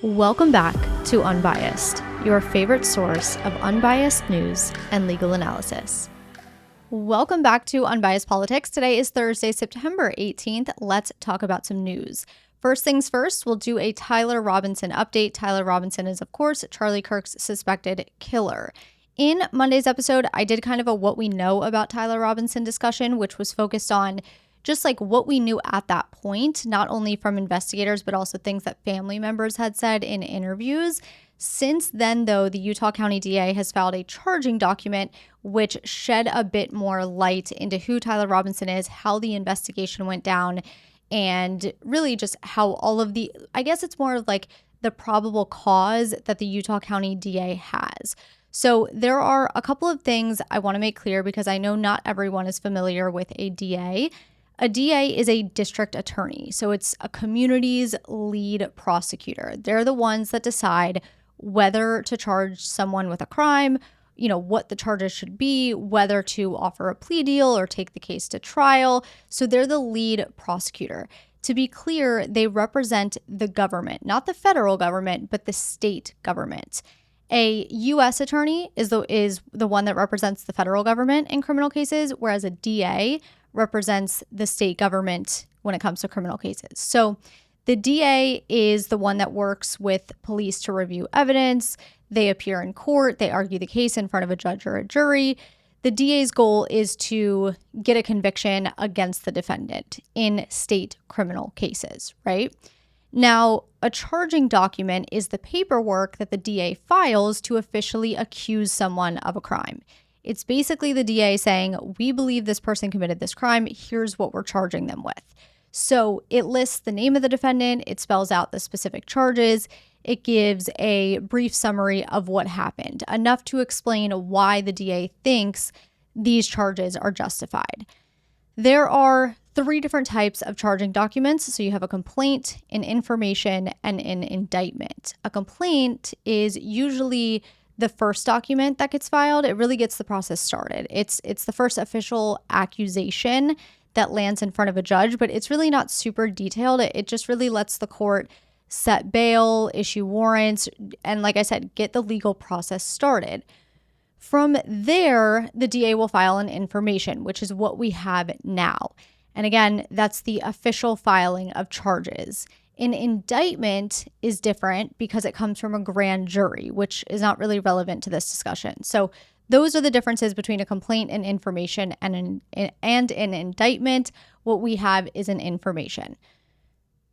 Welcome back to Unbiased, your favorite source of unbiased news and legal analysis. Welcome back to Unbiased Politics. Today is Thursday, September 18th. Let's talk about some news. First things first, we'll do a Tyler Robinson update. Tyler Robinson is, of course, Charlie Kirk's suspected killer. In Monday's episode, I did kind of a what we know about Tyler Robinson discussion, which was focused on just like what we knew at that point, not only from investigators, but also things that family members had said in interviews. Since then, though, the Utah County DA has filed a charging document which shed a bit more light into who Tyler Robinson is, how the investigation went down, and really just how all of the, I guess it's more of like the probable cause that the Utah County DA has. So there are a couple of things I want to make clear because I know not everyone is familiar with a DA. A DA is a district attorney, so it's a community's lead prosecutor. They're the ones that decide whether to charge someone with a crime, what the charges should be, whether to offer a plea deal or take the case to trial. So they're the lead prosecutor. To be clear, they represent the government, not the federal government, but the state government. A U.S. attorney is the one that represents the federal government in criminal cases, whereas a DA represents the state government when it comes to criminal cases. So the DA is the one that works with police to review evidence. They appear in court. They argue the case in front of a judge or a jury. The DA's goal is to get a conviction against the defendant in state criminal cases, right? Now, a charging document is the paperwork that the DA files to officially accuse someone of a crime. It's basically the DA saying, we believe this person committed this crime. Here's what we're charging them with. So it lists the name of the defendant. It spells out the specific charges. It gives a brief summary of what happened, enough to explain why the DA thinks these charges are justified. There are 3 different types of charging documents. So you have a complaint, an information, and an indictment. A complaint is usually the first document that gets filed. It really gets the process started. It's the first official accusation that lands in front of a judge, but it's really not super detailed. It just really lets the court set bail, issue warrants, and like I said, get the legal process started. From there, the DA will file an information, which is what we have now. And again, that's the official filing of charges. An indictment is different because it comes from a grand jury, which is not really relevant to this discussion. So those are the differences between a complaint and information and an indictment. What we have is an information.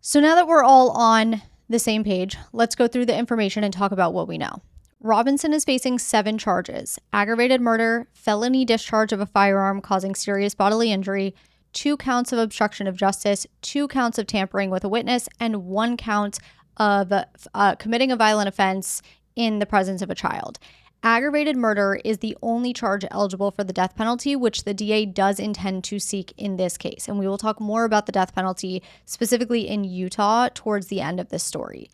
So now that we're all on the same page, let's go through the information and talk about what we know. Robinson is facing 7 charges: aggravated murder, felony discharge of a firearm causing serious bodily injury, 2 counts of obstruction of justice, 2 counts of tampering with a witness, and 1 count of committing a violent offense in the presence of a child. Aggravated murder is the only charge eligible for the death penalty, which the DA does intend to seek in this case. And we will talk more about the death penalty specifically in Utah towards the end of this story.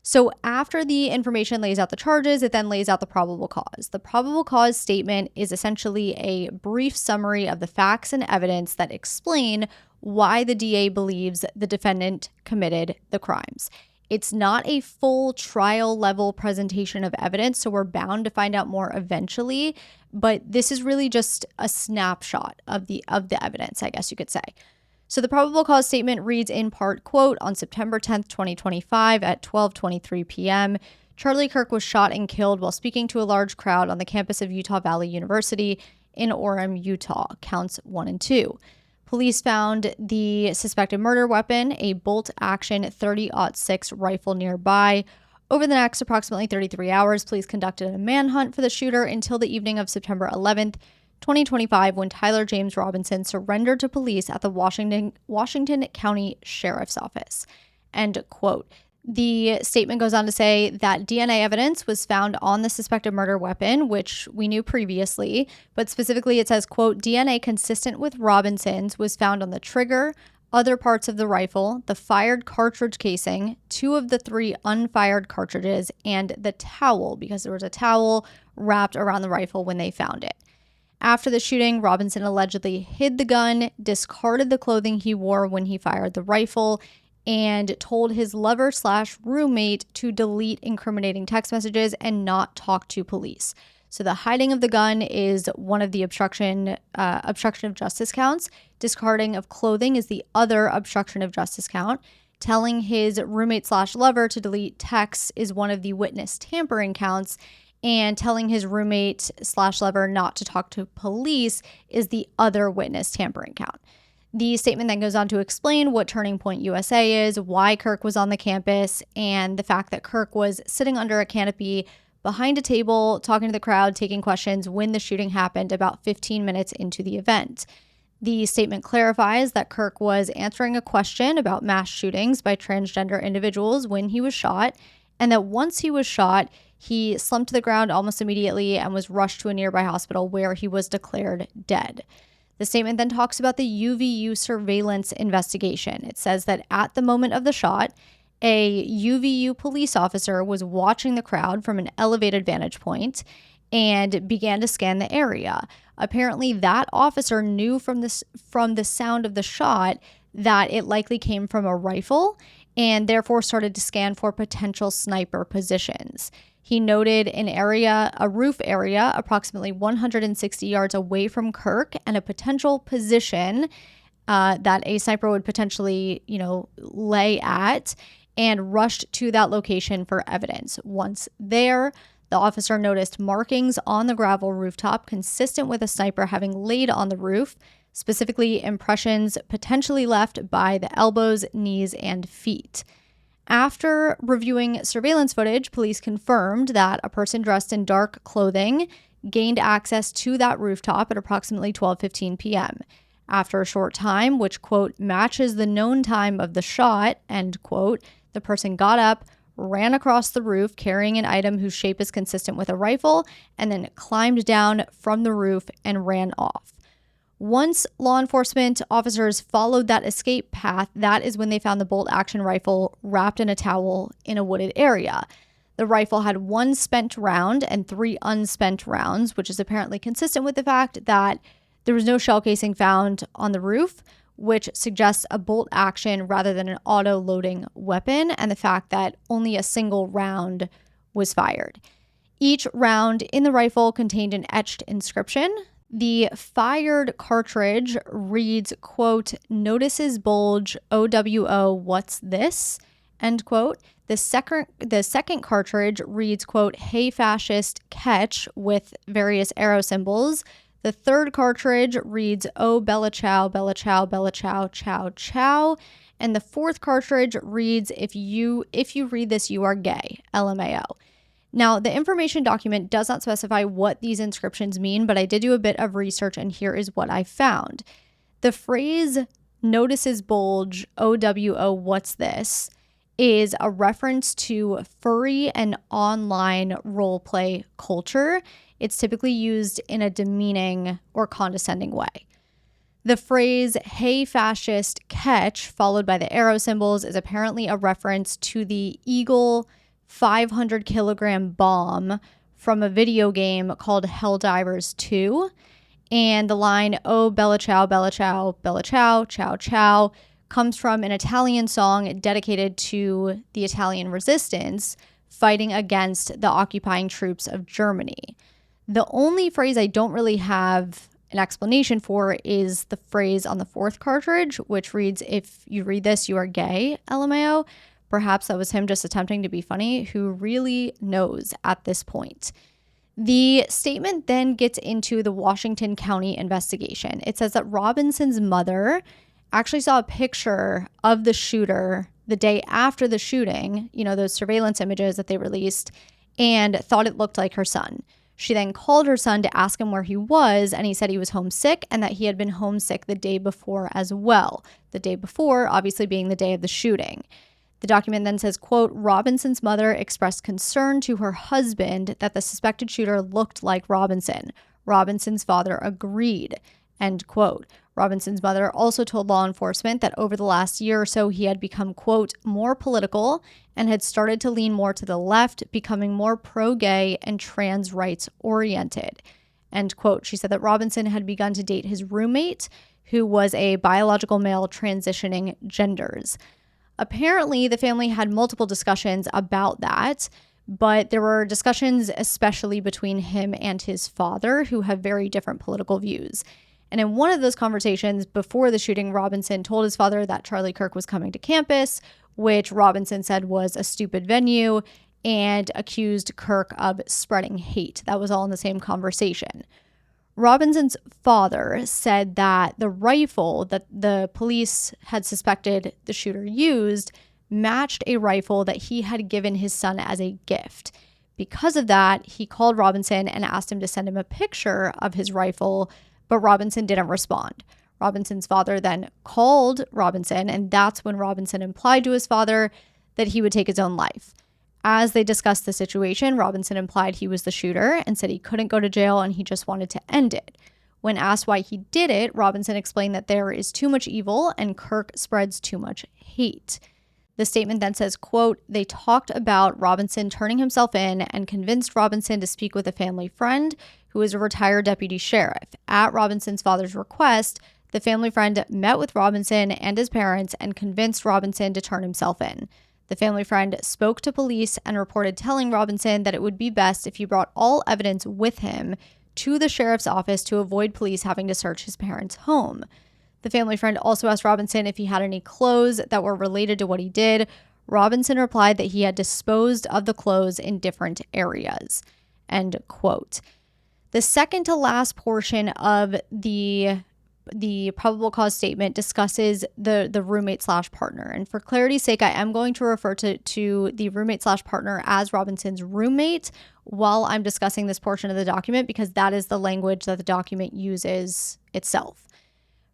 So after the information lays out the charges, it then lays out the probable cause. The probable cause statement is essentially a brief summary of the facts and evidence that explain why the DA believes the defendant committed the crimes. It's not a full trial level presentation of evidence, so we're bound to find out more eventually, but this is really just a snapshot of the evidence, I guess you could say. So the probable cause statement reads in part, quote, on September 10th, 2025 at 12:23 p.m., Charlie Kirk was shot and killed while speaking to a large crowd on the campus of Utah Valley University in Orem, Utah, counts 1 and 2. Police found the suspected murder weapon, a bolt-action .30-06 rifle nearby. Over the next approximately 33 hours, police conducted a manhunt for the shooter until the evening of September 11th, 2025, when Tyler James Robinson surrendered to police at the Washington County Sheriff's Office. End quote. The statement goes on to say that DNA evidence was found on the suspected murder weapon, which we knew previously, but specifically it says, quote, DNA consistent with Robinson's was found on the trigger, other parts of the rifle, the fired cartridge casing, 2 of the 3 unfired cartridges, and the towel, because there was a towel wrapped around the rifle when they found it. After the shooting, Robinson allegedly hid the gun, discarded the clothing he wore when he fired the rifle, and told his lover/roommate to delete incriminating text messages and not talk to police. So the hiding of the gun is one of the obstruction of justice counts. Discarding of clothing is the other obstruction of justice count. Telling his roommate/lover to delete texts is one of the witness tampering counts. And telling his roommate/lover not to talk to police is the other witness tampering count. The statement then goes on to explain what Turning Point USA is, why Kirk was on the campus, and the fact that Kirk was sitting under a canopy behind a table, talking to the crowd, taking questions when the shooting happened about 15 minutes into the event. The statement clarifies that Kirk was answering a question about mass shootings by transgender individuals when he was shot, and that once he was shot, he slumped to the ground almost immediately and was rushed to a nearby hospital where he was declared dead. The statement then talks about the UVU surveillance investigation. It says that at the moment of the shot, a UVU police officer was watching the crowd from an elevated vantage point and began to scan the area. Apparently, that officer knew from the sound of the shot that it likely came from a rifle and therefore started to scan for potential sniper positions. He noted a roof area approximately 160 yards away from Kirk and a potential position that a sniper would potentially, lay at, and rushed to that location for evidence. Once there, the officer noticed markings on the gravel rooftop consistent with a sniper having laid on the roof, specifically impressions potentially left by the elbows, knees, and feet. After reviewing surveillance footage, police confirmed that a person dressed in dark clothing gained access to that rooftop at approximately 12:15 p.m. After a short time, which, quote, matches the known time of the shot, end quote, the person got up, ran across the roof carrying an item whose shape is consistent with a rifle, and then climbed down from the roof and ran off. Once law enforcement officers followed that escape path, that is when they found the bolt-action rifle wrapped in a towel in a wooded area. The rifle had 1 spent round and 3 unspent rounds, which is apparently consistent with the fact that there was no shell casing found on the roof, which suggests a bolt action rather than an auto-loading weapon, and the fact that only a single round was fired. Each round in the rifle contained an etched inscription. The fired cartridge reads, quote, "Notices bulge, OWO, what's this?" End quote. The second cartridge reads, quote, "Hey fascist, catch," with various arrow symbols. The third cartridge reads, "Oh, Bella Chow, Bella Chow, Bella Chow, Chow, Chow." And the fourth cartridge reads, if you read this, you are gay, LMAO. Now, the information document does not specify what these inscriptions mean, but I did do a bit of research, and here is what I found. The phrase "notices bulge, OWO, what's this?" is a reference to furry and online roleplay culture. It's typically used in a demeaning or condescending way. The phrase "Hey fascist, catch," followed by the arrow symbols, is apparently a reference to the Eagle 500 kilogram bomb from a video game called Helldivers 2. And the line, "Oh, Bella Ciao, Bella Ciao, Bella Ciao, Ciao, Ciao," comes from an Italian song dedicated to the Italian resistance fighting against the occupying troops of Germany. The only phrase I don't really have an explanation for is the phrase on the fourth cartridge, which reads, "If you read this, you are gay, LMAO." Perhaps that was him just attempting to be funny. Who really knows at this point? The statement then gets into the Washington County investigation. It says that Robinson's mother actually saw a picture of the shooter the day after the shooting, those surveillance images that they released, and thought it looked like her son. She then called her son to ask him where he was, and he said he was homesick and that he had been homesick the day before as well. The day before, obviously, being the day of the shooting. The document then says, quote, "Robinson's mother expressed concern to her husband that the suspected shooter looked like Robinson. Robinson's father agreed," end quote. Robinson's mother also told law enforcement that over the last year or so, he had become, quote, "more political and had started to lean more to the left, becoming more pro-gay and trans rights oriented," end quote. She said that Robinson had begun to date his roommate, who was a biological male transitioning genders. Apparently, the family had multiple discussions about that, but there were discussions especially between him and his father, who have very different political views. And in one of those conversations before the shooting, Robinson told his father that Charlie Kirk was coming to campus, which Robinson said was a stupid venue, and accused Kirk of spreading hate. That was all in the same conversation. Robinson's father said that the rifle that the police had suspected the shooter used matched a rifle that he had given his son as a gift. Because of that, he called Robinson and asked him to send him a picture of his rifle, but Robinson didn't respond. Robinson's father then called Robinson, and that's when Robinson implied to his father that he would take his own life. As they discussed the situation, Robinson implied he was the shooter and said he couldn't go to jail and he just wanted to end it. When asked why he did it, Robinson explained that there is too much evil and Kirk spreads too much hate. The statement then says, quote, "They talked about Robinson turning himself in and convinced Robinson to speak with a family friend who is a retired deputy sheriff. At Robinson's father's request, the family friend met with Robinson and his parents and convinced Robinson to turn himself in. The family friend spoke to police and reported telling Robinson that it would be best if he brought all evidence with him to the sheriff's office to avoid police having to search his parents' home. The family friend also asked Robinson if he had any clothes that were related to what he did. Robinson replied that he had disposed of the clothes in different areas." End quote. The second to last portion of the probable cause statement discusses the roommate / partner. And for clarity's sake, I am going to refer to the roommate / partner as Robinson's roommate while I'm discussing this portion of the document, because that is the language that the document uses itself.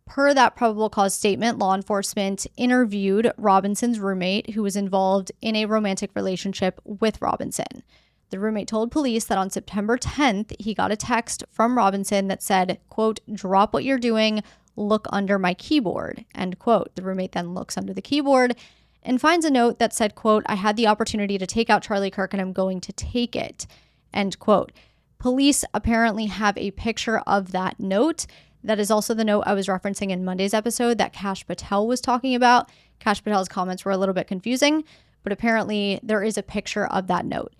Per that probable cause statement, law enforcement interviewed Robinson's roommate, who was involved in a romantic relationship with Robinson. The roommate told police that on September 10th, he got a text from Robinson that said, quote, "Drop what you're doing, look under my keyboard," end quote. The roommate then looks under the keyboard and finds a note that said, quote, "I had the opportunity to take out Charlie Kirk and I'm going to take it," end quote. Police apparently have a picture of that note. That is also the note I was referencing in Monday's episode that Kash Patel was talking about. Kash Patel's comments were a little bit confusing, but apparently there is a picture of that note.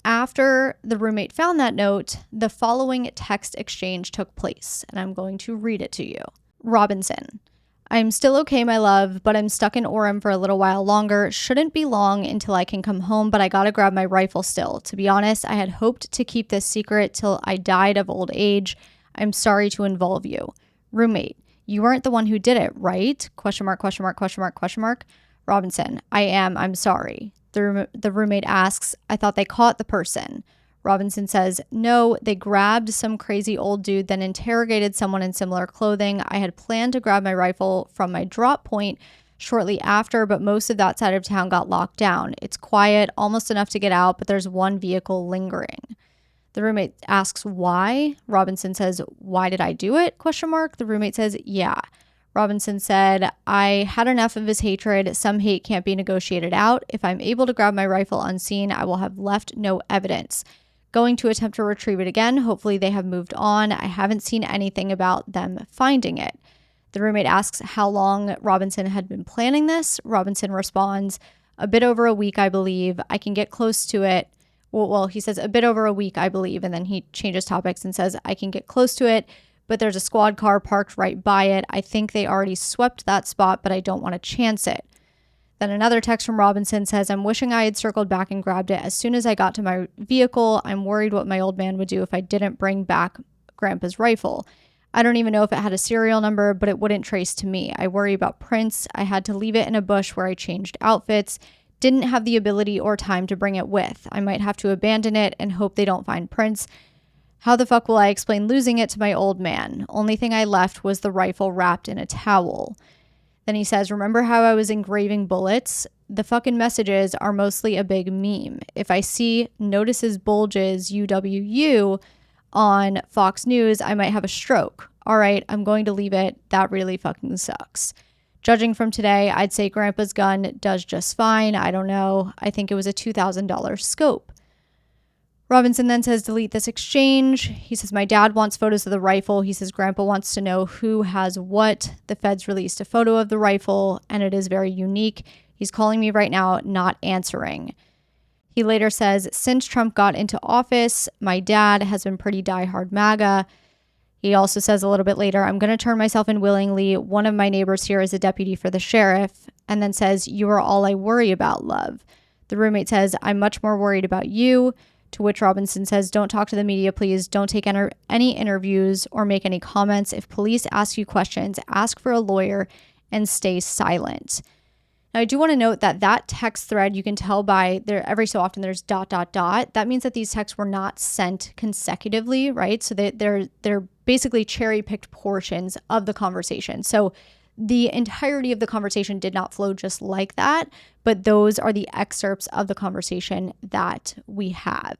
After the roommate found that note, the following text exchange took place, and I'm going to read it to you. Robinson: "I'm still okay, my love, but I'm stuck in Orem for a little while longer. Shouldn't be long until I can come home, but I gotta grab my rifle still. To be honest, I had hoped to keep this secret till I died of old age. I'm sorry to involve you." Roommate: "You weren't the one who did it, right? Question mark, question mark, question mark, question mark. Robinson: "I am. I'm sorry." The roommate asks, "I thought they caught the person." Robinson says, "No, they grabbed some crazy old dude, then interrogated someone in similar clothing. I had planned to grab my rifle from my drop point shortly after, but most of that side of town got locked down. It's quiet, almost enough to get out, but there's one vehicle lingering." The roommate asks why. Robinson says, "Why did I do it?" Question mark. The roommate says, "Yeah." Robinson said, "I had enough of his hatred. Some hate can't be negotiated out. If I'm able to grab my rifle unseen, I will have left no evidence. Going to attempt to retrieve it again. Hopefully they have moved on. I haven't seen anything about them finding it." The roommate asks how long Robinson had been planning this. Robinson responds, "A bit over a week, I believe. I can get close to it." Well, he says a bit over a week, I believe. And then he changes topics and says, "I can get close to it, but there's a squad car parked right by it. I think they already swept that spot, but I don't want to chance it." Then another text from Robinson says, "I'm wishing I had circled back and grabbed it as soon as I got to my vehicle. I'm worried what my old man would do if I didn't bring back Grandpa's rifle. I don't even know if it had a serial number, but it wouldn't trace to me. I worry about prints. I had to leave it in a bush where I changed outfits. Didn't have the ability or time to bring it with. I might have to abandon it and hope they don't find prints. How the fuck will I explain losing it to my old man? Only thing I left was the rifle wrapped in a towel." Then he says, "Remember how I was engraving bullets? The fucking messages are mostly a big meme. If I see notices bulges UWU on Fox News, I might have a stroke. All right, I'm going to leave it. That really fucking sucks. Judging from today, I'd say Grandpa's gun does just fine. I don't know. I think it was a $2,000 scope." Robinson then says, "Delete this exchange." He says, "My dad wants photos of the rifle." He says, "Grandpa wants to know who has what." The feds released a photo of the rifle, and it is very unique. He's calling me right now, not answering. He later says, since Trump got into office, my dad has been pretty diehard MAGA. He also says a little bit later, I'm going to turn myself in willingly. One of my neighbors here is a deputy for the sheriff. And then says, you are all I worry about, love. The roommate says, I'm much more worried about you. To which Robinson says, don't talk to the media, please. Don't take any interviews or make any comments. If police ask you questions, ask for a lawyer and stay silent. Now, I do want to note that text thread, you can tell by there every so often there's ... That means that these texts were not sent consecutively, right? So they're basically cherry-picked portions of the conversation. So the entirety of the conversation did not flow just like that, but those are the excerpts of the conversation that we have.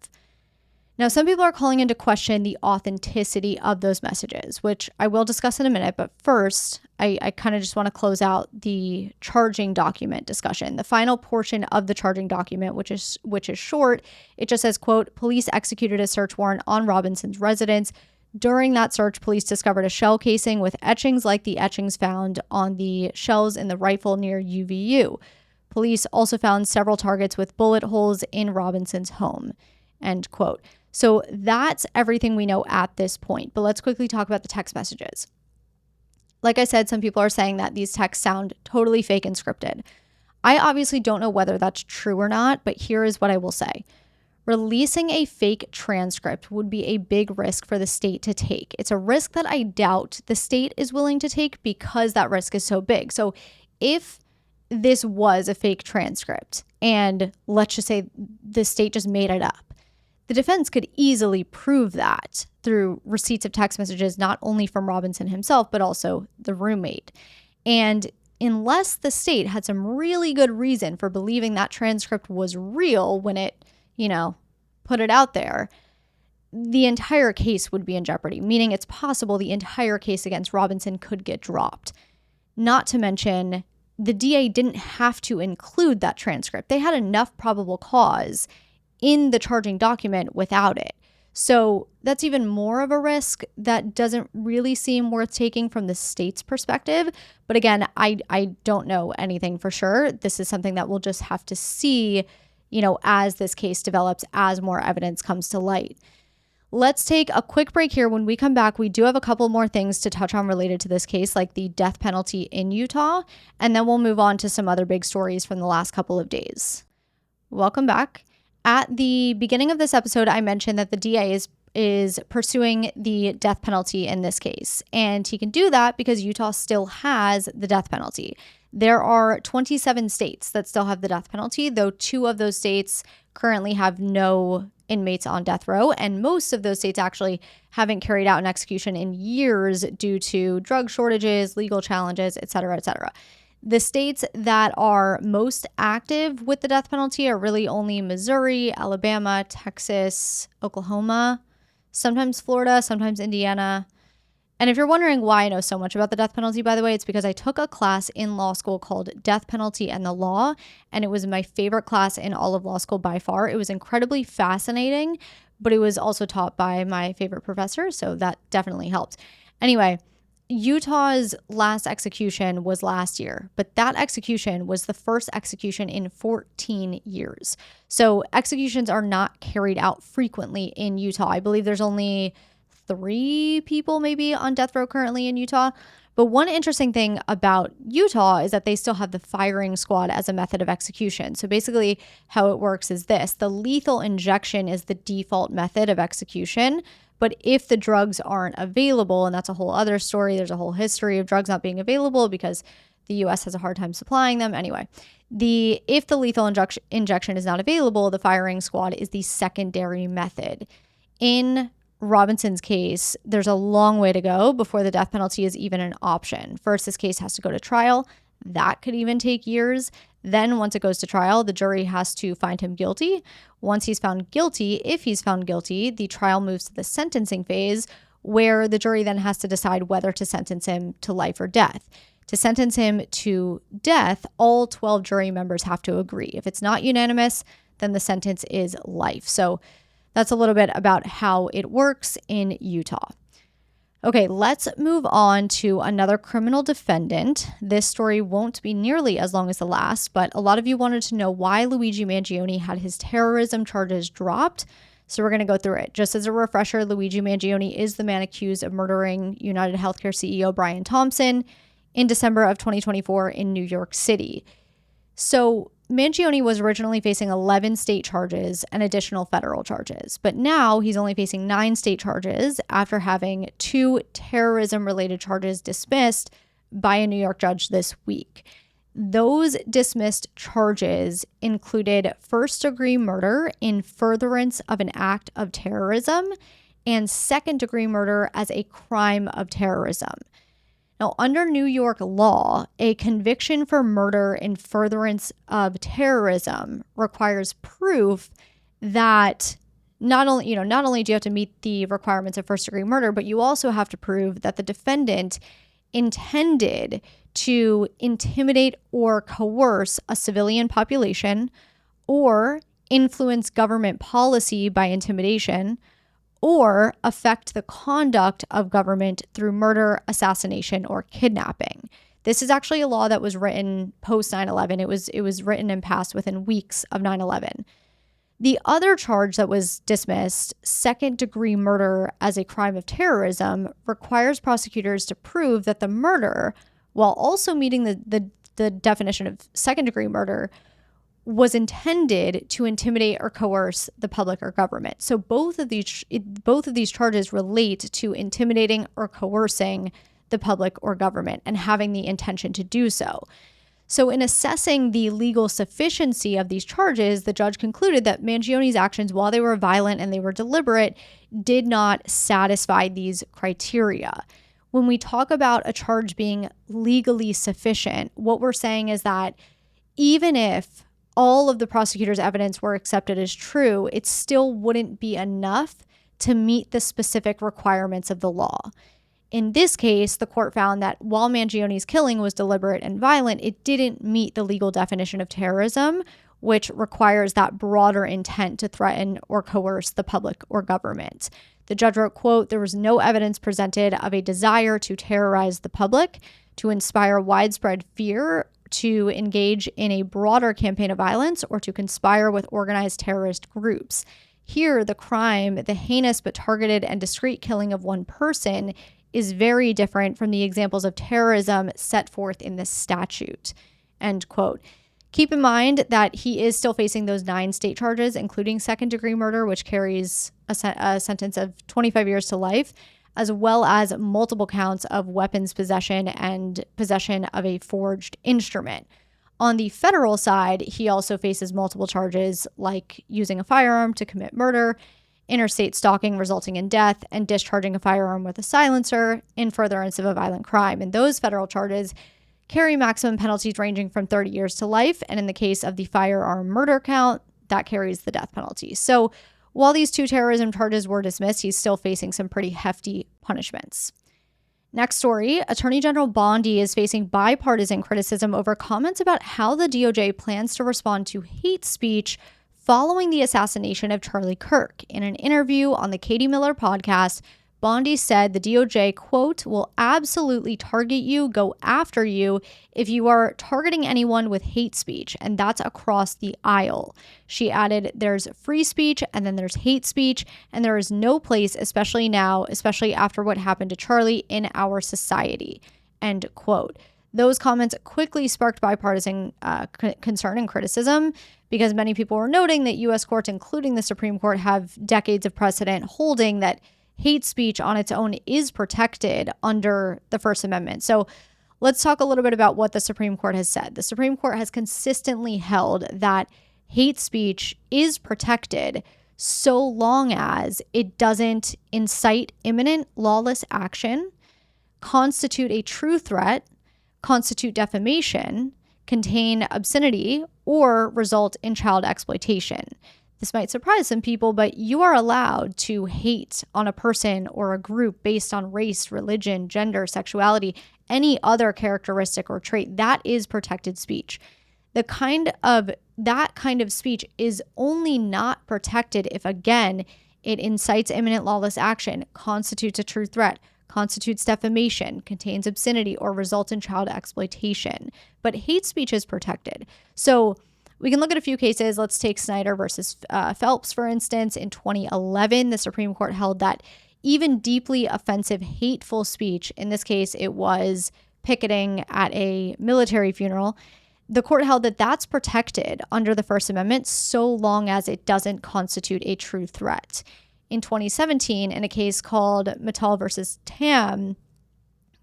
Now, some people are calling into question the authenticity of those messages, which I will discuss in a minute. But first, I kind of just want to close out the charging document discussion. The final portion of the charging document, which is short, it just says, quote, police executed a search warrant on Robinson's residence. During that search, police discovered a shell casing with etchings like the etchings found on the shells in the rifle near UVU. Police also found several targets with bullet holes in Robinson's home, end quote. So that's everything we know at this point. But let's quickly talk about the text messages. Like I said, some people are saying that these texts sound totally fake and scripted. I obviously don't know whether that's true or not, but here is what I will say. Releasing a fake transcript would be a big risk for the state to take. It's a risk that I doubt the state is willing to take because that risk is so big. So if this was a fake transcript and let's just say the state just made it up, the defense could easily prove that through receipts of text messages, not only from Robinson himself, but also the roommate. And unless the state had some really good reason for believing that transcript was real when it, put it out there, the entire case would be in jeopardy, meaning it's possible the entire case against Robinson could get dropped. Not to mention, the DA didn't have to include that transcript. They had enough probable cause in the charging document without it. So that's even more of a risk that doesn't really seem worth taking from the state's perspective. But again, I don't know anything for sure. This is something that we'll just have to see, as this case develops, as more evidence comes to light. Let's take a quick break here. When we come back, we do have a couple more things to touch on related to this case, like the death penalty in Utah, and then we'll move on to some other big stories from the last couple of days. Welcome back. At the beginning of this episode, I mentioned that the DA is pursuing the death penalty in this case, and he can do that because Utah still has the death penalty. There are 27 states that still have the death penalty, though 2 of those states currently have no inmates on death row, and most of those states actually haven't carried out an execution in years due to drug shortages, legal challenges, et cetera, et cetera. The states that are most active with the death penalty are really only Missouri, Alabama, Texas, Oklahoma, sometimes Florida, sometimes Indiana. And if you're wondering why I know so much about the death penalty, by the way, it's because I took a class in law school called Death Penalty and the Law, and it was my favorite class in all of law school by far. It was incredibly fascinating, but it was also taught by my favorite professor, so that definitely helped. Anyway, Utah's last execution was last year, but that execution was the first execution in 14 years. So executions are not carried out frequently in Utah. I believe there's only 3 people maybe on death row currently in Utah. But one interesting thing about Utah is that they still have the firing squad as a method of execution. So basically how it works is this: the lethal injection is the default method of execution. But if the drugs aren't available, and that's a whole other story, there's a whole history of drugs not being available because the US has a hard time supplying them. Anyway, if the lethal injection is not available, the firing squad is the secondary method. In Robinson's case, there's a long way to go before the death penalty is even an option. First, this case has to go to trial. That could even take years. Then once it goes to trial, the jury has to find him guilty. Once he's found guilty, if he's found guilty, the trial moves to the sentencing phase, where the jury then has to decide whether to sentence him to life or death. To sentence him to death, all 12 jury members have to agree. If it's not unanimous, then the sentence is life. So that's a little bit about how it works in Utah. Okay, let's move on to another criminal defendant. This story won't be nearly as long as the last, but a lot of you wanted to know why Luigi Mangione had his terrorism charges dropped. So we're going to go through it. Just as a refresher, Luigi Mangione is the man accused of murdering United Healthcare CEO Brian Thompson in December of 2024 in New York City. So Mangione was originally facing 11 state charges and additional federal charges, but now he's only facing 9 state charges after having 2 terrorism-related charges dismissed by a New York judge this week. Those dismissed charges included first-degree murder in furtherance of an act of terrorism and second-degree murder as a crime of terrorism. Now, under New York law, a conviction for murder in furtherance of terrorism requires proof that not only do you have to meet the requirements of first-degree murder, but you also have to prove that the defendant intended to intimidate or coerce a civilian population or influence government policy by intimidation or affect the conduct of government through murder, assassination, or kidnapping. This is actually a law that was written post 9/11. It was written and passed within weeks of 9/11. The other charge that was dismissed, second-degree murder as a crime of terrorism, requires prosecutors to prove that the murder, while also meeting the definition of second-degree murder, was intended to intimidate or coerce the public or government. So both of these charges relate to intimidating or coercing the public or government and having the intention to do so. So in assessing the legal sufficiency of these charges, the judge concluded that Mangione's actions, while they were violent and they were deliberate, did not satisfy these criteria. When we talk about a charge being legally sufficient, what we're saying is that even if all of the prosecutor's evidence were accepted as true, it still wouldn't be enough to meet the specific requirements of the law. In this case, the court found that while Mangione's killing was deliberate and violent, it didn't meet the legal definition of terrorism, which requires that broader intent to threaten or coerce the public or government. The judge wrote, quote, "There was no evidence presented of a desire to terrorize the public, to inspire widespread fear, to engage in a broader campaign of violence, or to conspire with organized terrorist groups. Here, the crime, the heinous but targeted and discreet killing of one person, is very different from the examples of terrorism set forth in this statute." End quote. Keep in mind that he is still facing those 9 state charges, including second-degree murder, which carries a sentence of 25 years to life, as well as multiple counts of weapons possession and possession of a forged instrument. On the federal side, he also faces multiple charges like using a firearm to commit murder, interstate stalking resulting in death, and discharging a firearm with a silencer in furtherance of a violent crime. And those federal charges carry maximum penalties ranging from 30 years to life. And in the case of the firearm murder count, that carries the death penalty. So while these 2 terrorism charges were dismissed, he's still facing some pretty hefty punishments. Next story, Attorney General Bondi is facing bipartisan criticism over comments about how the DOJ plans to respond to hate speech following the assassination of Charlie Kirk. In an interview on the Katie Miller podcast, Bondi said the DOJ, quote, "will absolutely target you, go after you if you are targeting anyone with hate speech, and that's across the aisle." She added, "There's free speech and then there's hate speech, and there is no place, especially now, especially after what happened to Charlie, in our society." End quote. Those comments quickly sparked bipartisan concern and criticism because many people were noting that U.S. courts, including the Supreme Court, have decades of precedent holding that hate speech on its own is protected under the First Amendment. So let's talk a little bit about what the Supreme Court has said. The Supreme Court has consistently held that hate speech is protected so long as it doesn't incite imminent lawless action, constitute a true threat, constitute defamation, contain obscenity, or result in child exploitation. This might surprise some people, but you are allowed to hate on a person or a group based on race, religion, gender, sexuality, any other characteristic or trait. That is protected speech. That kind of speech is only not protected if, again, it incites imminent lawless action, constitutes a true threat, constitutes defamation, contains obscenity, or results in child exploitation. But hate speech is protected. So we can look at a few cases. Let's take Snyder versus Phelps, for instance. In 2011, the Supreme Court held that even deeply offensive, hateful speech, in this case, it was picketing at a military funeral, the court held that that's protected under the First Amendment so long as it doesn't constitute a true threat. In 2017, in a case called Mattel versus Tam,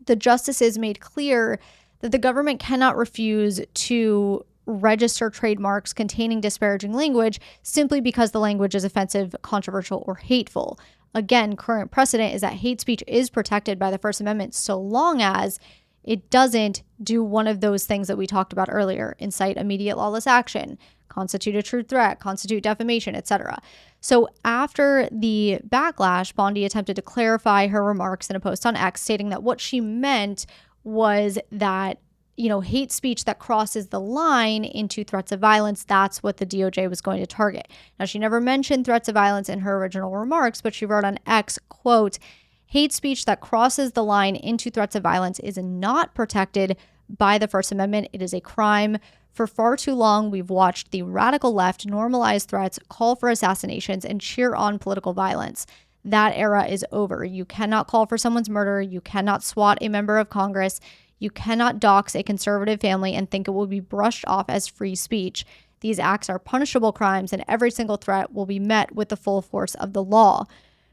the justices made clear that the government cannot refuse to register trademarks containing disparaging language simply because the language is offensive, controversial, or hateful. Again, current precedent is that hate speech is protected by the First Amendment so long as it doesn't do one of those things that we talked about earlier: incite immediate lawless action, constitute a true threat, constitute defamation, etc. So after the backlash, Bondi attempted to clarify her remarks in a post on X, stating that what she meant was that, hate speech that crosses the line into threats of violence, that's what the DOJ was going to target. Now, she never mentioned threats of violence in her original remarks, but she wrote on X, quote, "Hate speech that crosses the line into threats of violence is not protected by the First Amendment. It is a crime. For far too long, we've watched the radical left normalize threats, call for assassinations, and cheer on political violence. That era is over. You cannot call for someone's murder. You cannot swat a member of Congress. You cannot dox a conservative family and think it will be brushed off as free speech. These acts are punishable crimes, and every single threat will be met with the full force of the law.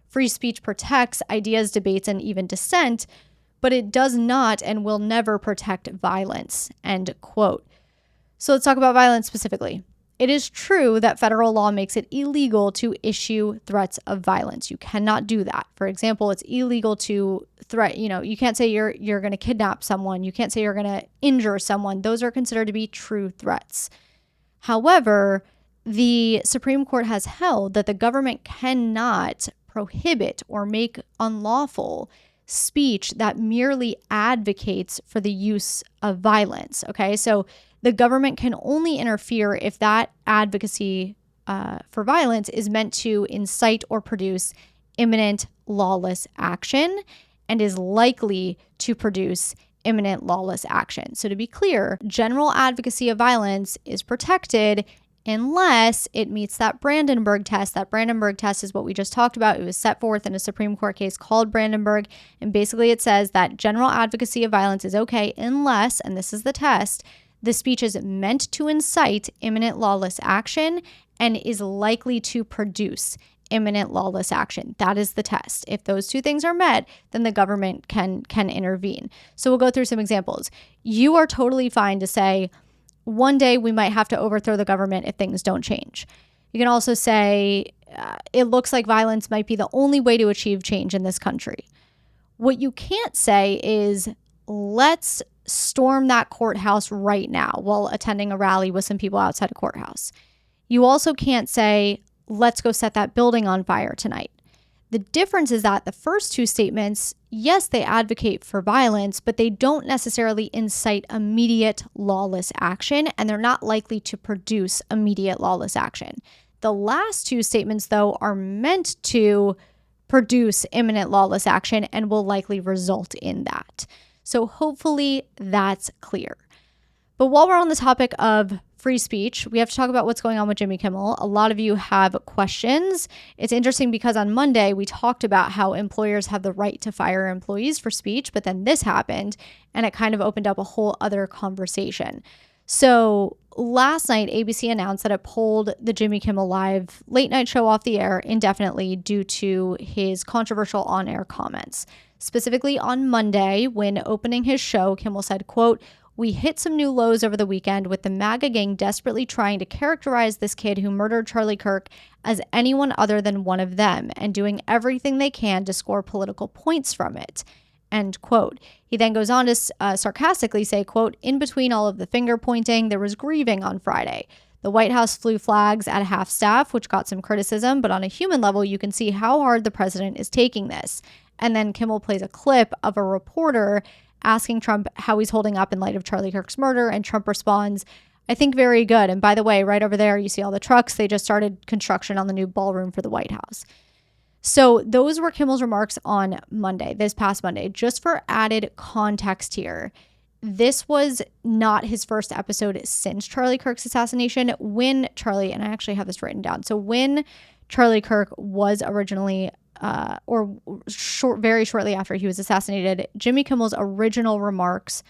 Free speech protects ideas, debates, and even dissent, but it does not and will never protect violence," end quote. So let's talk about violence specifically. It is true that federal law makes it illegal to issue threats of violence. You cannot do that. For example, it's illegal to threat, you can't say you're going to kidnap someone. You can't say you're going to injure someone. Those are considered to be true threats. However, the Supreme Court has held that the government cannot prohibit or make unlawful speech that merely advocates for the use of violence. Okay, so the government can only interfere if that advocacy for violence is meant to incite or produce imminent lawless action and is likely to produce imminent lawless action. So to be clear, general advocacy of violence is protected unless it meets that Brandenburg test. That Brandenburg test is what we just talked about. It was set forth in a Supreme Court case called Brandenburg. And basically it says that general advocacy of violence is okay unless, and this is the test, the speech is meant to incite imminent lawless action and is likely to produce imminent lawless action. That is the test. If those two things are met, then the government can intervene. So we'll go through some examples. You are totally fine to say, one day we might have to overthrow the government if things don't change. You can also say, it looks like violence might be the only way to achieve change in this country. What you can't say is, let's storm that courthouse right now while attending a rally with some people outside a courthouse. You also can't say, let's go set that building on fire tonight. The difference is that the first two statements, yes, they advocate for violence, but they don't necessarily incite immediate lawless action, and they're not likely to produce immediate lawless action. The last two statements, though, are meant to produce imminent lawless action and will likely result in that. So hopefully that's clear. But while we're on the topic of free speech, we have to talk about what's going on with Jimmy Kimmel. A lot of you have questions. It's interesting because on Monday, we talked about how employers have the right to fire employees for speech, but then this happened and it kind of opened up a whole other conversation. So last night, ABC announced that it pulled the Jimmy Kimmel Live late night show off the air indefinitely due to his controversial on-air comments. Specifically on Monday, when opening his show, Kimmel said, quote, "We hit some new lows over the weekend with the MAGA gang desperately trying to characterize this kid who murdered Charlie Kirk as anyone other than one of them and doing everything they can to score political points from it." End quote. He then goes on to sarcastically say, quote, "In between all of the finger pointing, there was grieving on Friday. The White House flew flags at half staff, which got some criticism, but on a human level, you can see how hard the president is taking this." And then Kimmel plays a clip of a reporter asking Trump how he's holding up in light of Charlie Kirk's murder, and Trump responds, "I think very good. And by the way, right over there, you see all the trucks. They just started construction on the new ballroom for the White House." So those were Kimmel's remarks on Monday, this past Monday. Just for added context here, this was not his first episode since Charlie Kirk's assassination. When Charlie, and I actually have this written down. So when Charlie Kirk was originally, very shortly after he was assassinated, Jimmy Kimmel's original remarks,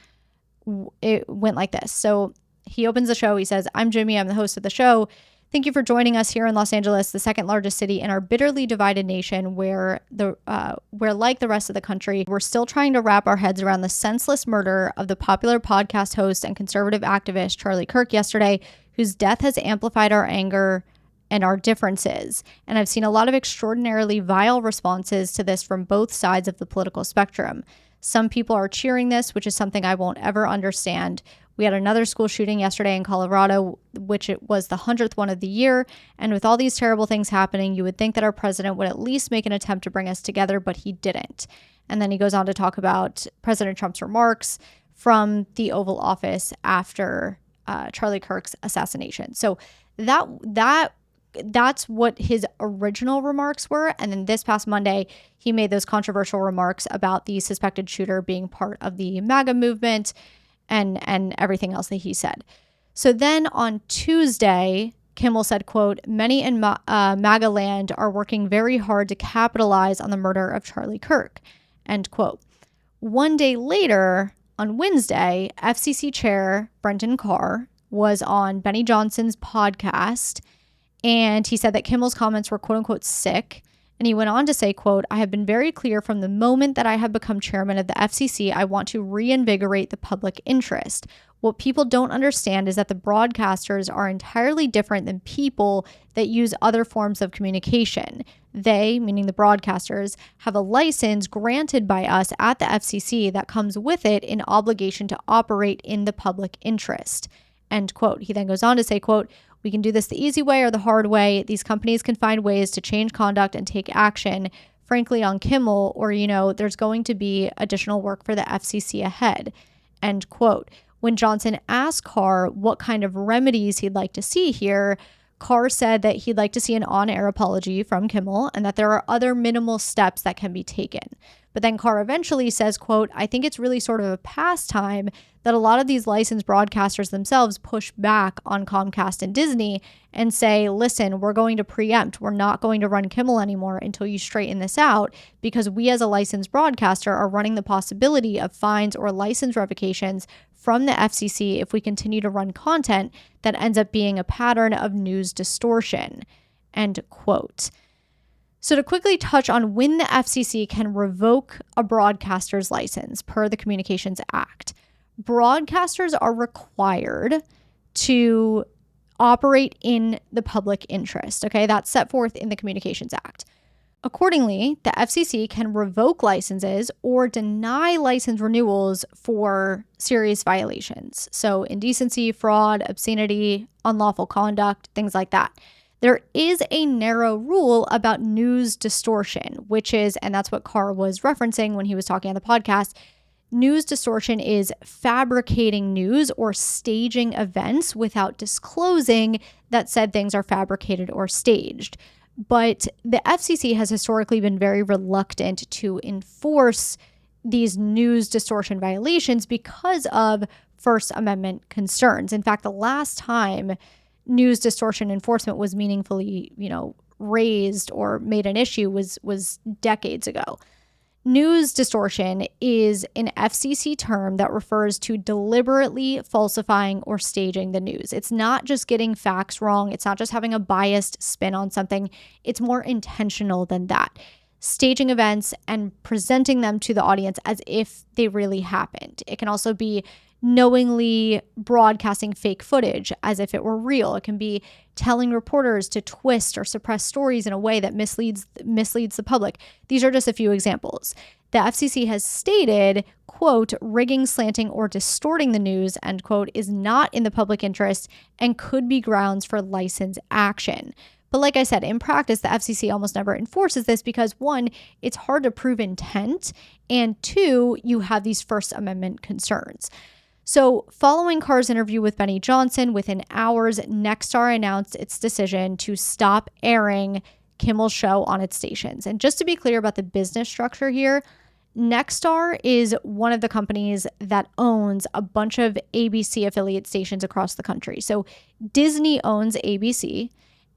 it went like this. So he opens the show. He says, "I'm Jimmy. I'm the host of the show. Thank you for joining us here in Los Angeles, the second largest city in our bitterly divided nation, where like the rest of the country, we're still trying to wrap our heads around the senseless murder of the popular podcast host and conservative activist Charlie Kirk yesterday, whose death has amplified our anger and our differences. And I've seen a lot of extraordinarily vile responses to this from both sides of the political spectrum. Some people are cheering this, which is something I won't ever understand. We had another school shooting yesterday in Colorado, which it was the 100th one of the year. And with all these terrible things happening, you would think that our president would at least make an attempt to bring us together, but he didn't." And then he goes on to talk about President Trump's remarks from the Oval Office after Charlie Kirk's assassination. So that's what his original remarks were. And then this past Monday, he made those controversial remarks about the suspected shooter being part of the MAGA movement and everything else that he said. So then on Tuesday, Kimmel said, quote, "Many in MAGA land are working very hard to capitalize on the murder of Charlie Kirk," end quote. One day later, on Wednesday, FCC Chair Brendan Carr was on Benny Johnson's podcast, and he said that Kimmel's comments were, quote unquote, sick. And he went on to say, quote, "I have been very clear from the moment that I have become chairman of the FCC, I want to reinvigorate the public interest. What people don't understand is that the broadcasters are entirely different than people that use other forms of communication. They, meaning the broadcasters, have a license granted by us at the FCC that comes with it an obligation to operate in the public interest," end quote. He then goes on to say, quote, "We can do this the easy way or the hard way. These companies can find ways to change conduct and take action, frankly, on Kimmel, or, there's going to be additional work for the FCC ahead," end quote. When Johnson asked Carr what kind of remedies he'd like to see here, Carr said that he'd like to see an on-air apology from Kimmel and that there are other minimal steps that can be taken. But then Carr eventually says, quote, "I think it's really sort of a pastime that a lot of these licensed broadcasters themselves push back on Comcast and Disney and say, listen, we're going to preempt. We're not going to run Kimmel anymore until you straighten this out, because we as a licensed broadcaster are running the possibility of fines or license revocations from the FCC if we continue to run content that ends up being a pattern of news distortion," end quote. So to quickly touch on when the FCC can revoke a broadcaster's license per the Communications Act, broadcasters are required to operate in the public interest. Okay, that's set forth in the Communications Act. Accordingly, the FCC can revoke licenses or deny license renewals for serious violations. So indecency, fraud, obscenity, unlawful conduct, things like that. There is a narrow rule about news distortion, which is, and that's what Carr was referencing when he was talking on the podcast, news distortion is fabricating news or staging events without disclosing that said things are fabricated or staged. But the FCC has historically been very reluctant to enforce these news distortion violations because of First Amendment concerns. In fact, the last time news distortion enforcement was meaningfully, raised or made an issue was decades ago. News distortion is an FCC term that refers to deliberately falsifying or staging the news. It's not just getting facts wrong. It's not just having a biased spin on something. It's more intentional than that. Staging events and presenting them to the audience as if they really happened. It can also be knowingly broadcasting fake footage as if it were real. It can be telling reporters to twist or suppress stories in a way that misleads the public. These are just a few examples. The FCC has stated, quote, "rigging, slanting, or distorting the news," end quote, "is not in the public interest and could be grounds for license action." But like I said, in practice, the FCC almost never enforces this because, one, it's hard to prove intent, and two, you have these First Amendment concerns. So following Carr's interview with Benny Johnson, within hours, Nexstar announced its decision to stop airing Kimmel's show on its stations. And just to be clear about the business structure here, Nexstar is one of the companies that owns a bunch of ABC affiliate stations across the country. So Disney owns ABC,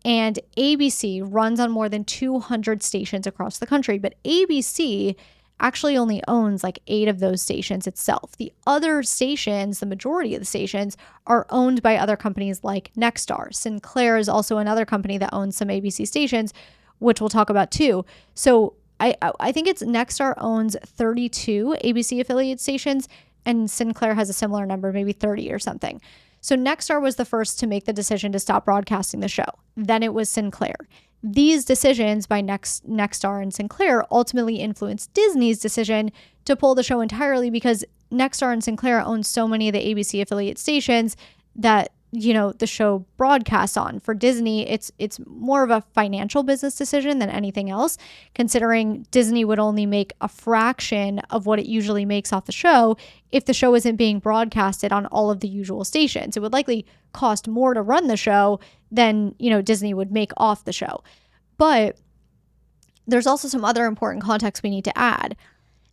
and ABC runs on more than 200 stations across the country. But ABC actually only owns like 8 of those stations itself. The other stations, the majority of the stations, are owned by other companies like Nexstar. Sinclair is also another company that owns some ABC stations, which we'll talk about too. So I think it's Nexstar owns 32 ABC affiliate stations, and Sinclair has a similar number, maybe 30 or something. So Nexstar was the first to make the decision to stop broadcasting the show. Then it was Sinclair. These decisions by Nexstar and Sinclair ultimately influenced Disney's decision to pull the show entirely, because Nexstar and Sinclair own so many of the ABC affiliate stations that, you know, the show broadcasts on. For Disney, it's more of a financial business decision than anything else, considering Disney would only make a fraction of what it usually makes off the show if the show isn't being broadcasted on all of the usual stations. It would likely cost more to run the show than, you know, Disney would make off the show. But there's also some other important context we need to add.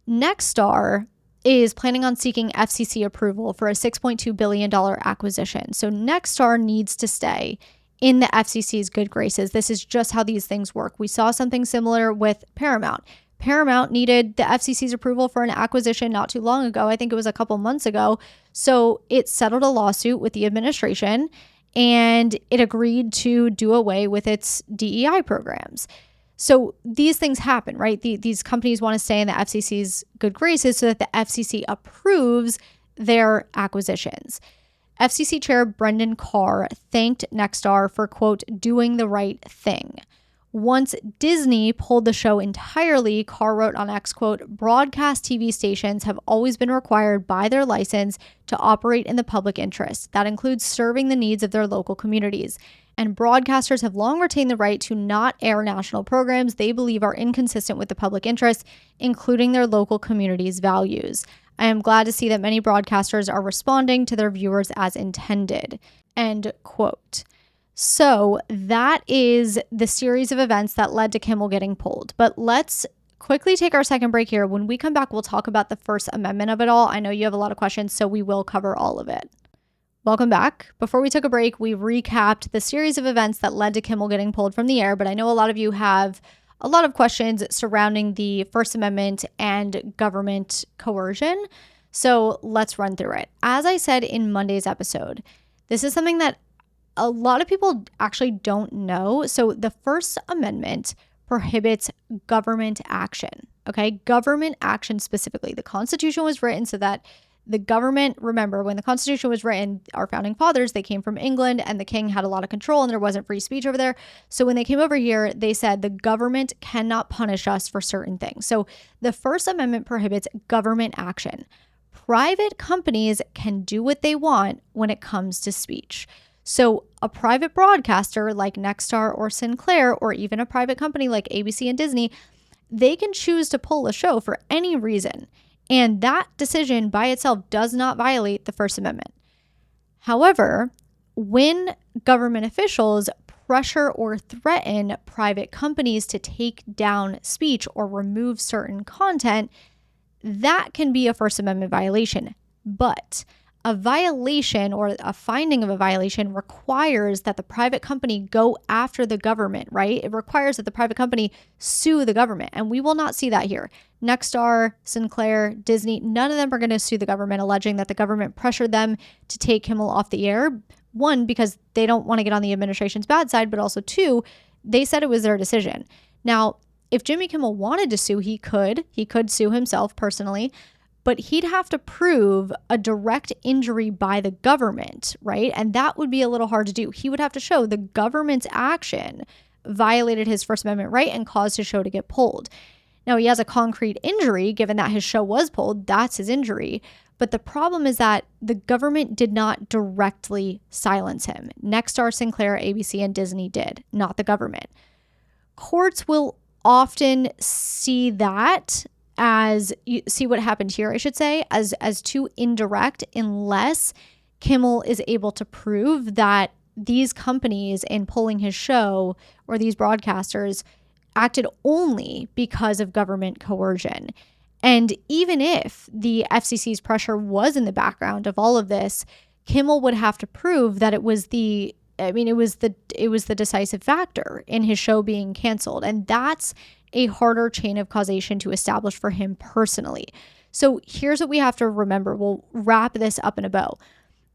Nexstar is planning on seeking FCC approval for a $6.2 billion acquisition. So Nexstar needs to stay in the FCC's good graces. This is just how these things work. We saw something similar with Paramount. Paramount needed the FCC's approval for an acquisition not too long ago. I think it was a couple months ago. So it settled a lawsuit with the administration, and it agreed to do away with its DEI programs. So these things happen, right? These companies want to stay in the FCC's good graces so that the FCC approves their acquisitions. FCC Chair Brendan Carr thanked Nexstar for, quote, doing the right thing. Once Disney pulled the show entirely, Carr wrote on X, quote, broadcast TV stations have always been required by their license to operate in the public interest. That includes serving the needs of their local communities. And broadcasters have long retained the right to not air national programs they believe are inconsistent with the public interest, including their local communities' values. I am glad to see that many broadcasters are responding to their viewers as intended. End quote. So that is the series of events that led to Kimmel getting pulled. But let's quickly take our second break here. When we come back, we'll talk about the First Amendment of it all. I know you have a lot of questions, so we will cover all of it. Welcome back. Before we took a break, we recapped the series of events that led to Kimmel getting pulled from the air, but I know a lot of you have a lot of questions surrounding the First Amendment and government coercion. So let's run through it. As I said in Monday's episode, this is something that a lot of people actually don't know. So the First Amendment prohibits government action, okay? Government action specifically. The Constitution was written so that the government, remember, when the Constitution was written, our founding fathers, they came from England, and the king had a lot of control and there wasn't free speech over there. So when they came over here, they said the government cannot punish us for certain things. So the First Amendment prohibits government action. Private companies can do what they want when it comes to speech. So a private broadcaster like Nexstar or Sinclair, or even a private company like ABC and Disney, they can choose to pull a show for any reason. And that decision by itself does not violate the First Amendment. However, when government officials pressure or threaten private companies to take down speech or remove certain content, that can be a First Amendment violation. But a violation or a finding of a violation requires that the private company go after the government, right? It requires that the private company sue the government. And we will not see that here. Nexstar, Sinclair, Disney, none of them are going to sue the government alleging that the government pressured them to take Kimmel off the air. One, because they don't want to get on the administration's bad side, but also two, they said it was their decision. Now, if Jimmy Kimmel wanted to sue, he could sue himself personally, but he'd have to prove a direct injury by the government, right? And that would be a little hard to do. He would have to show the government's action violated his First Amendment right and caused his show to get pulled. Now, he has a concrete injury, given that his show was pulled. That's his injury. But the problem is that the government did not directly silence him. Nexstar, Sinclair, ABC, and Disney did, not the government. Courts will often see that see what happened here, I should say, as too indirect, unless Kimmel is able to prove that these companies in pulling his show, or these broadcasters, acted only because of government coercion. And even if the FCC's pressure was in the background of all of this, Kimmel would have to prove that it was the decisive factor in his show being canceled. And that's a harder chain of causation to establish for him personally. So here's what we have to remember. We'll wrap this up in a bow.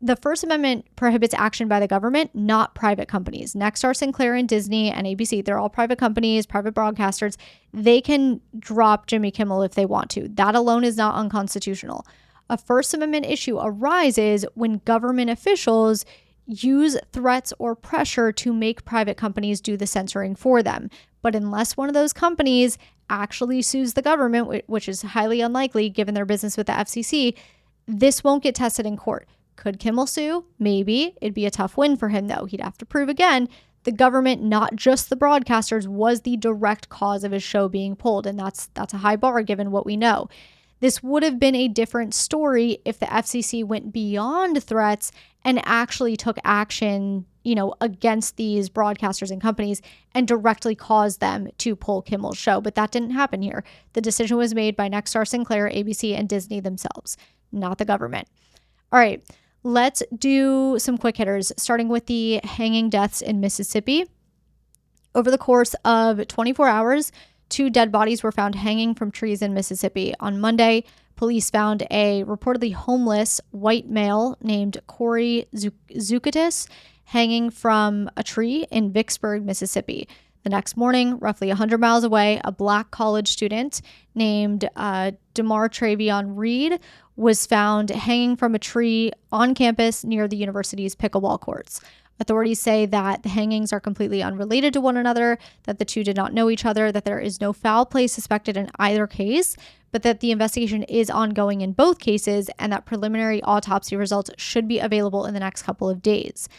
The First Amendment prohibits action by the government, not private companies. Nexstar, Sinclair, and Disney and ABC, they're all private companies, private broadcasters. They can drop Jimmy Kimmel if they want to. That alone is not unconstitutional. A First Amendment issue arises when government officials use threats or pressure to make private companies do the censoring for them. But unless one of those companies actually sues the government, which is highly unlikely given their business with the FCC, this won't get tested in court. Could Kimmel sue? Maybe. It'd be a tough win for him, though. He'd have to prove again the government, not just the broadcasters, was the direct cause of his show being pulled. And that's a high bar given what we know. This would have been a different story if the FCC went beyond threats and actually took action, against these broadcasters and companies and directly caused them to pull Kimmel's show. But that didn't happen here. The decision was made by Nexstar, Sinclair, ABC, and Disney themselves, not the government. All right, let's do some quick hitters, starting with the hanging deaths in Mississippi. Over the course of 24 hours, 2 dead bodies were found hanging from trees in Mississippi. On Monday, police found a reportedly homeless white male named Corey Zucatis hanging from a tree in Vicksburg, Mississippi. The next morning, roughly 100 miles away, a black college student named DeMar Travion Reed was found hanging from a tree on campus near the university's pickleball courts. Authorities say that the hangings are completely unrelated to one another, that the two did not know each other, that there is no foul play suspected in either case, but that the investigation is ongoing in both cases and that preliminary autopsy results should be available in the next couple of days.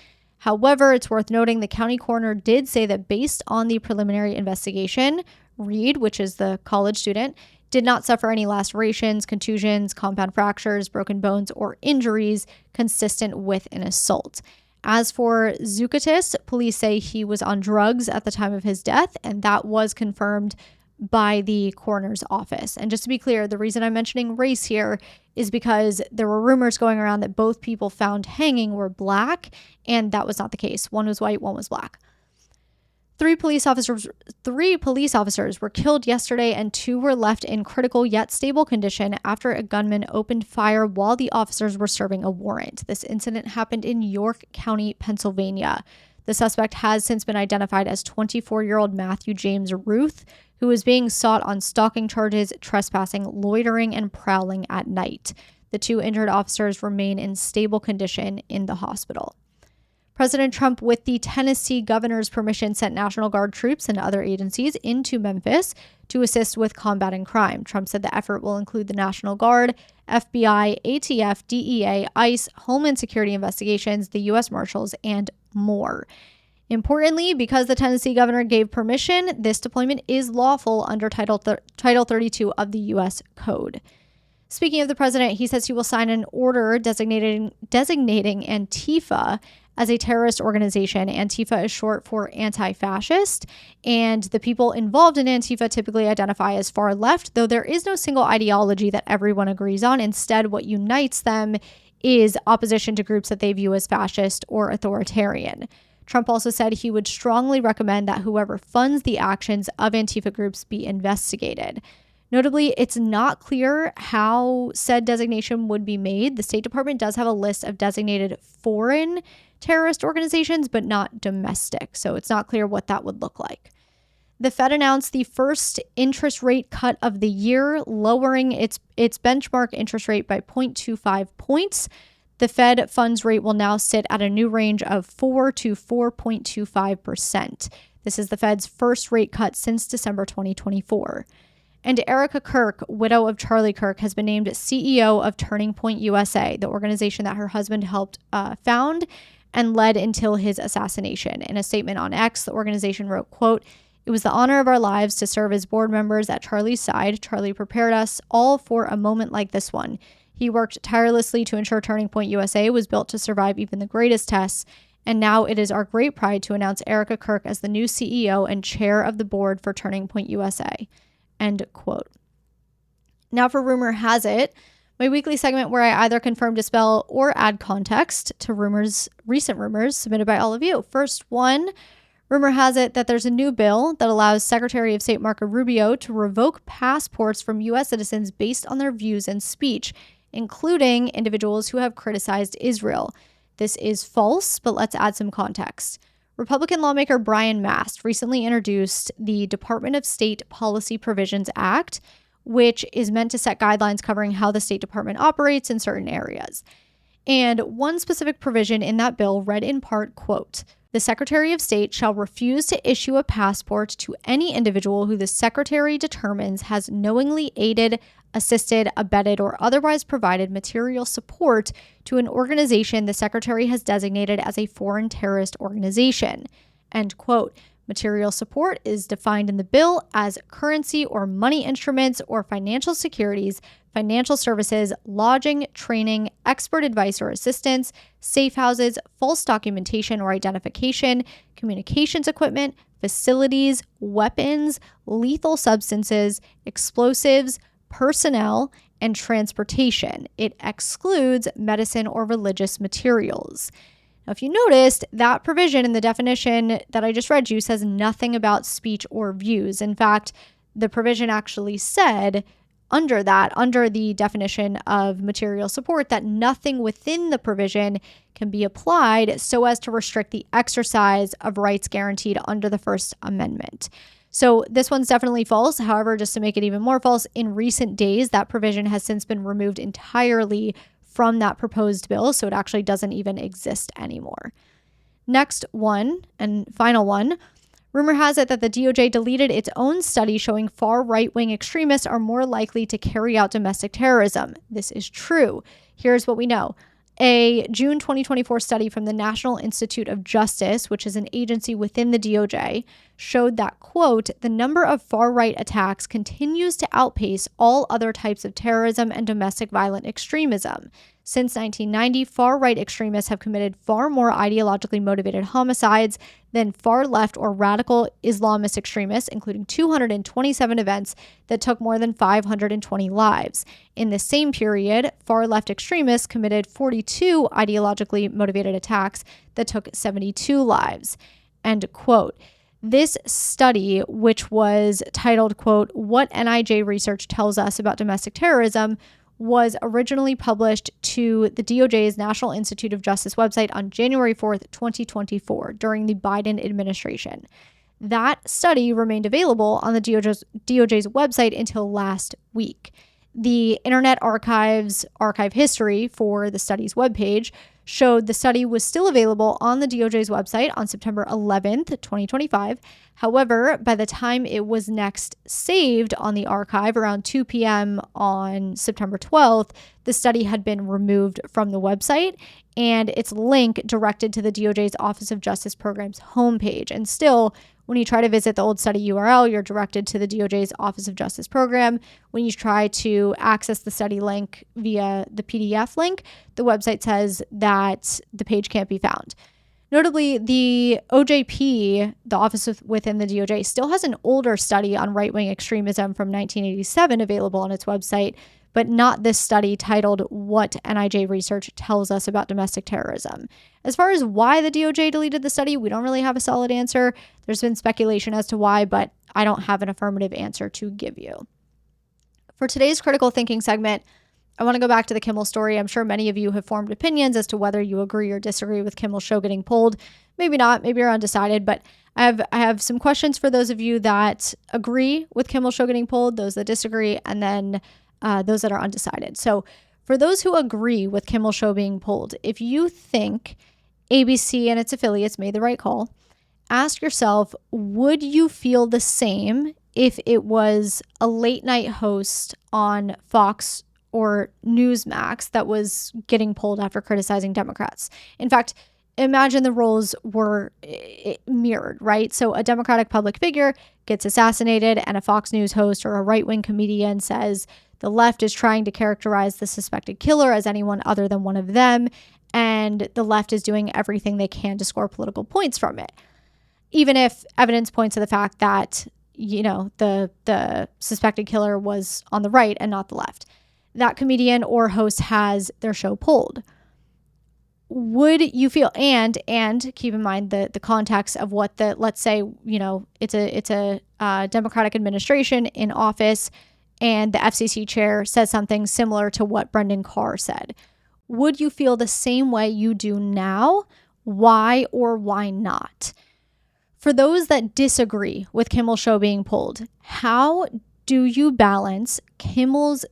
However, it's worth noting the county coroner did say that based on the preliminary investigation, Reed, which is the college student, did not suffer any lacerations, contusions, compound fractures, broken bones, or injuries consistent with an assault. As for Zucatis, police say he was on drugs at the time of his death, and that was confirmed by the coroner's office. And just to be clear, the reason I'm mentioning race here is because there were rumors going around that both people found hanging were black, and that was not the case. One was white, one was black. Three police officers were killed yesterday, and 2 were left in critical yet stable condition after a gunman opened fire while the officers were serving a warrant. This incident happened in York County, Pennsylvania. The suspect has since been identified as 24-year-old Matthew James Ruth, who is being sought on stalking charges, trespassing, loitering, and prowling at night. The 2 injured officers remain in stable condition in the hospital. President Trump, with the Tennessee governor's permission, sent National Guard troops and other agencies into Memphis to assist with combating crime. Trump said the effort will include the National Guard, FBI, ATF, DEA, ICE, Homeland Security Investigations, the U.S. Marshals, and more. Importantly, because the Tennessee governor gave permission, this deployment is lawful under Title 32 of the U.S. Code. Speaking of the president, he says he will sign an order designating Antifa as a terrorist organization. Antifa is short for anti-fascist, and the people involved in Antifa typically identify as far left, though there is no single ideology that everyone agrees on. Instead, what unites them is opposition to groups that they view as fascist or authoritarian. Trump also said he would strongly recommend that whoever funds the actions of Antifa groups be investigated. Notably, it's not clear how said designation would be made. The State Department does have a list of designated foreign terrorist organizations, but not domestic, so it's not clear what that would look like. The Fed announced the first interest rate cut of the year, lowering its benchmark interest rate by 0.25 points. The Fed funds rate will now sit at a new range of 4 to 4.25%. This is the Fed's first rate cut since December 2024. And Erica Kirk, widow of Charlie Kirk, has been named CEO of Turning Point USA, the organization that her husband helped found and led until his assassination. In a statement on X, the organization wrote, quote, "It was the honor of our lives to serve as board members at Charlie's side. Charlie prepared us all for a moment like this one. He worked tirelessly to ensure Turning Point USA was built to survive even the greatest tests, And now it is our great pride to announce Erica Kirk as the new CEO and chair of the board for Turning Point USA. End quote. Now for Rumor Has It, my weekly segment where I either confirm, dispel, or add context to recent rumors submitted by all of you. First one, rumor has it that there's a new bill that allows Secretary of State Marco Rubio to revoke passports from U.S. citizens based on their views and speech, including individuals who have criticized Israel. This is false, but let's add some context. Republican lawmaker Brian Mast recently introduced the Department of State Policy Provisions Act, which is meant to set guidelines covering how the State Department operates in certain areas. And one specific provision in that bill read in part, quote, "The Secretary of State shall refuse to issue a passport to any individual who the Secretary determines has knowingly aided, assisted, abetted, or otherwise provided material support to an organization the Secretary has designated as a foreign terrorist organization." End quote. Material support is defined in the bill as currency or money instruments or financial securities, financial services, lodging, training, expert advice or assistance, safe houses, false documentation or identification, communications equipment, facilities, weapons, lethal substances, explosives, personnel, and transportation. It excludes medicine or religious materials. Now, if you noticed, that provision in the definition that I just read you says nothing about speech or views. In fact, the provision actually said under the definition of material support, that nothing within the provision can be applied so as to restrict the exercise of rights guaranteed under the First Amendment. So this one's definitely false. However, just to make it even more false, in recent days, that provision has since been removed entirely from that proposed bill, so it actually doesn't even exist anymore. Next one, and final one, rumor has it that the DOJ deleted its own study showing far right-wing extremists are more likely to carry out domestic terrorism. This is true. Here's what we know. A June 2024 study from the National Institute of Justice, which is an agency within the DOJ, showed that, quote, "the number of far-right attacks continues to outpace all other types of terrorism and domestic violent extremism. Since 1990, far-right extremists have committed far more ideologically motivated homicides than far-left or radical Islamist extremists, including 227 events that took more than 520 lives. In the same period, far-left extremists committed 42 ideologically motivated attacks that took 72 lives." End quote. This study, which was titled, quote, "What NIJ Research Tells Us About Domestic Terrorism," was originally published to the DOJ's National Institute of Justice website on January 4th, 2024, during the Biden administration. That study remained available on the DOJ's website until last week. The Internet Archive's archive history for the study's webpage showed the study was still available on the DOJ's website on September 11th, 2025. However, by the time it was next saved on the archive around 2 p.m. on September 12th, the study had been removed from the website and its link directed to the DOJ's Office of Justice Programs homepage. And still, when you try to visit the old study URL, you're directed to the DOJ's Office of Justice Program. When you try to access the study link via the PDF link, the website says that the page can't be found. Notably, the OJP, the office within the DOJ, still has an older study on right-wing extremism from 1987 available on its website, but not this study titled "What NIJ Research Tells Us About Domestic Terrorism." As far as why the DOJ deleted the study, we don't really have a solid answer. There's been speculation as to why, but I don't have an affirmative answer to give you. For today's critical thinking segment, I want to go back to the Kimmel story. I'm sure many of you have formed opinions as to whether you agree or disagree with Kimmel's show getting pulled. Maybe not, maybe you're undecided, but I have some questions for those of you that agree with Kimmel's show getting pulled, those that disagree, and then those that are undecided. So for those who agree with Kimmel's show being pulled, if you think ABC and its affiliates made the right call, ask yourself, would you feel the same if it was a late night host on Fox or Newsmax that was getting pulled after criticizing Democrats? In fact, imagine the roles were mirrored, right? So a Democratic public figure gets assassinated and a Fox News host or a right-wing comedian says the left is trying to characterize the suspected killer as anyone other than one of them, and the left is doing everything they can to score political points from it. Even if evidence points to the fact that, the suspected killer was on the right and not the left. That comedian or host has their show pulled. Would you feel, and keep in mind the context of what let's say, it's a Democratic administration in office and the FCC chair says something similar to what Brendan Carr said. Would you feel the same way you do now? Why or why not? For those that disagree with Kimmel's show being pulled, how do you balance Kimmel's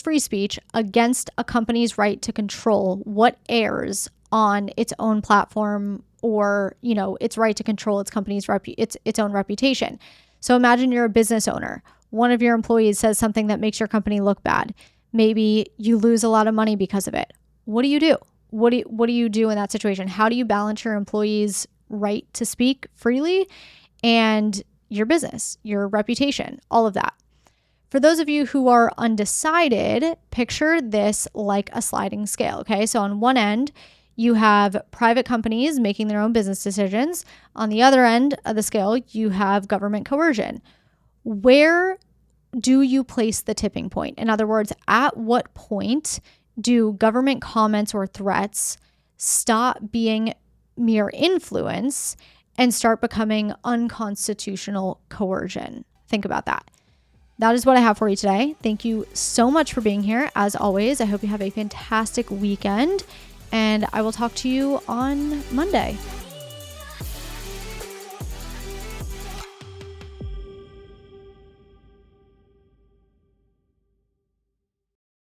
free speech against a company's right to control what airs on its own platform, or, its right to control its company's its own reputation? So imagine you're a business owner. One of your employees says something that makes your company look bad. Maybe you lose a lot of money because of it. What do you do? What do you do in that situation? How do you balance your employees' right to speak freely and your business, your reputation, all of that? For those of you who are undecided, picture this like a sliding scale, okay? So on one end, you have private companies making their own business decisions. On the other end of the scale, you have government coercion. Where do you place the tipping point? In other words, at what point do government comments or threats stop being mere influence and start becoming unconstitutional coercion? Think about that. That is what I have for you today. Thank you so much for being here. As always, I hope you have a fantastic weekend, and I will talk to you on Monday.